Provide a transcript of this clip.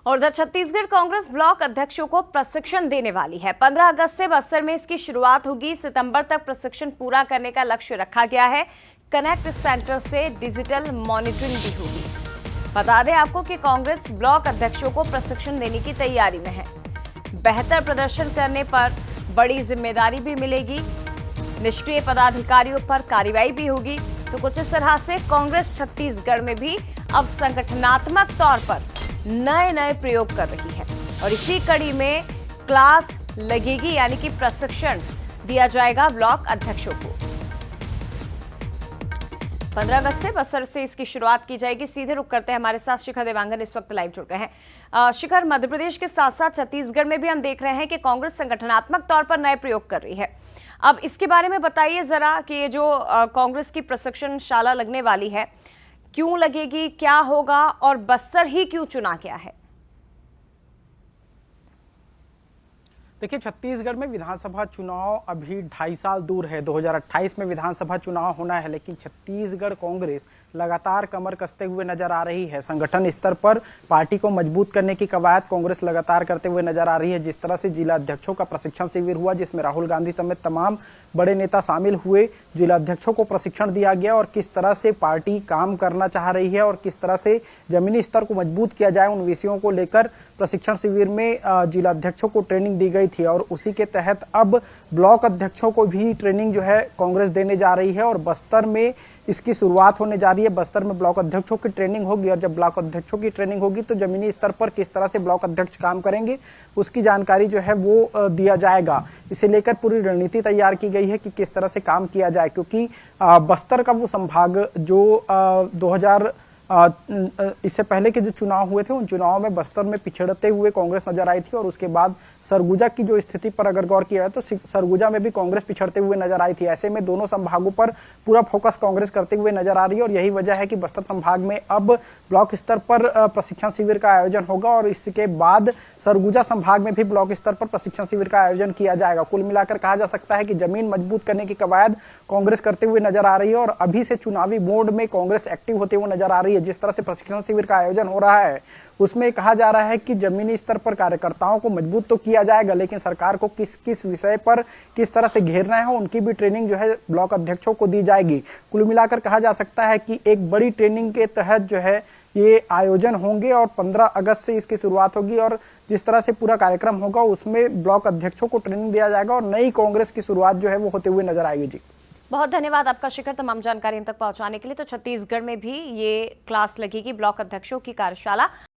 और उधर छत्तीसगढ़ कांग्रेस ब्लॉक अध्यक्षों को प्रशिक्षण देने वाली है। 15 अगस्त से बस्तर में इसकी शुरुआत होगी। सितंबर तक प्रशिक्षण पूरा करने का लक्ष्य रखा गया है। कनेक्ट सेंटर से डिजिटल मॉनिटरिंग भी होगी। बता दें आपको कि कांग्रेस ब्लॉक अध्यक्षों को प्रशिक्षण देने की तैयारी में है। बेहतर प्रदर्शन करने पर बड़ी जिम्मेदारी भी मिलेगी। निष्क्रिय पदाधिकारियों पर कार्रवाई भी होगी। तो कुछ इस तरह से कांग्रेस छत्तीसगढ़ में भी अब संगठनात्मक तौर पर नए प्रयोग कर रही है और इसी कड़ी में क्लास लगेगी, यानी कि प्रशिक्षण दिया जाएगा ब्लॉक अध्यक्षों को। 15 अगस्त से बस्तर से इसकी शुरुआत की जाएगी। सीधे रुक करते हैं, हमारे साथ शिखर देवांगन इस वक्त लाइव जुड़ गए हैं। शिखर, मध्य प्रदेश के साथ साथ छत्तीसगढ़ में भी हम देख रहे हैं कि कांग्रेस संगठनात्मक तौर पर नए प्रयोग कर रही है। अब इसके बारे में बताइए जरा कि ये जो कांग्रेस की प्रशिक्षण शाला लगने वाली है, क्यों लगेगी, क्या होगा और बस्तर ही क्यों चुना गया है? देखिए, छत्तीसगढ़ में विधानसभा चुनाव अभी 2.5 साल दूर है। 2028 में विधानसभा चुनाव होना है, लेकिन छत्तीसगढ़ कांग्रेस लगातार कमर कसते हुए नजर आ रही है। संगठन स्तर पर पार्टी को मजबूत करने की कवायद कांग्रेस लगातार करते हुए नजर आ रही है। जिस तरह से जिला अध्यक्षों का प्रशिक्षण शिविर हुआ, जिसमें राहुल गांधी समेत तमाम बड़े नेता शामिल हुए, जिला अध्यक्षों को प्रशिक्षण दिया गया और किस तरह से पार्टी काम करना चाह रही है और किस तरह से जमीनी स्तर को मजबूत किया जाए, उन विषयों को लेकर प्रशिक्षण शिविर में जिला अध्यक्षों को ट्रेनिंग दी गई थी। और उसी के तहत अब ब्लॉक अध्यक्षों को भी ट्रेनिंग जो है कांग्रेस देने जा रही है और बस्तर में इसकी शुरुआत होने जा रही है। बस्तर में ब्लॉक अध्यक्षों की ट्रेनिंग होगी और जब ब्लॉक अध्यक्षों की ट्रेनिंग होगी तो जमीनी स्तर पर किस तरह से ब्लॉक अध्यक्ष काम करेंगे उसकी जानकारी जो है वो दिया जाएगा। इसे लेकर पूरी रणनीति तैयार की गई है कि किस तरह से काम किया जाए, क्योंकि बस्तर का वो संभाग जो 2000 इससे पहले के जो चुनाव हुए थे उन चुनावों में बस्तर में पिछड़ते हुए कांग्रेस नजर आई थी और उसके बाद सरगुजा की जो स्थिति पर अगर गौर किया जाए तो सरगुजा में भी कांग्रेस पिछड़ते हुए नजर आई थी। ऐसे में दोनों संभागों पर पूरा फोकस कांग्रेस करते हुए नजर आ रही है और यही वजह है कि बस्तर संभाग में अब ब्लॉक स्तर पर प्रशिक्षण शिविर का आयोजन होगा और इसके बाद सरगुजा संभाग में भी ब्लॉक स्तर पर प्रशिक्षण शिविर का आयोजन किया जाएगा। कुल मिलाकर कहा जा सकता है कि जमीन मजबूत करने की कवायद कांग्रेस करते हुए नजर आ रही है और अभी से चुनावी मोड में कांग्रेस एक्टिव होते हुए नजर आ रही है। जिस तरह से प्रशिक्षण शिविर का आयोजन हो रहा है उसमें कहा जा रहा है कि जमीनी स्तर पर कार्यकर्ताओं को मजबूत तो किया जाएगा, लेकिन सरकार को किस किस विषय पर किस तरह से घेरना है उनकी भी ट्रेनिंग जो है ब्लॉक अध्यक्षों को दी जाएगी। कुल मिलाकर कहा जा सकता है कि एक बड़ी ट्रेनिंग के तहत जो है ये आयोजन होंगे और 15 अगस्त से इसकी शुरुआत होगी और जिस तरह से पूरा कार्यक्रम होगा उसमें ब्लॉक अध्यक्षों को ट्रेनिंग दिया जाएगा और नई कांग्रेस की शुरुआत जो है वो होते हुए नजर आएगी। जी, बहुत धन्यवाद आपका शिखर, तमाम जानकारी हम तक पहुंचाने के लिए। तो छत्तीसगढ़ में भी ये क्लास लगेगी, ब्लॉक अध्यक्षों की कार्यशाला।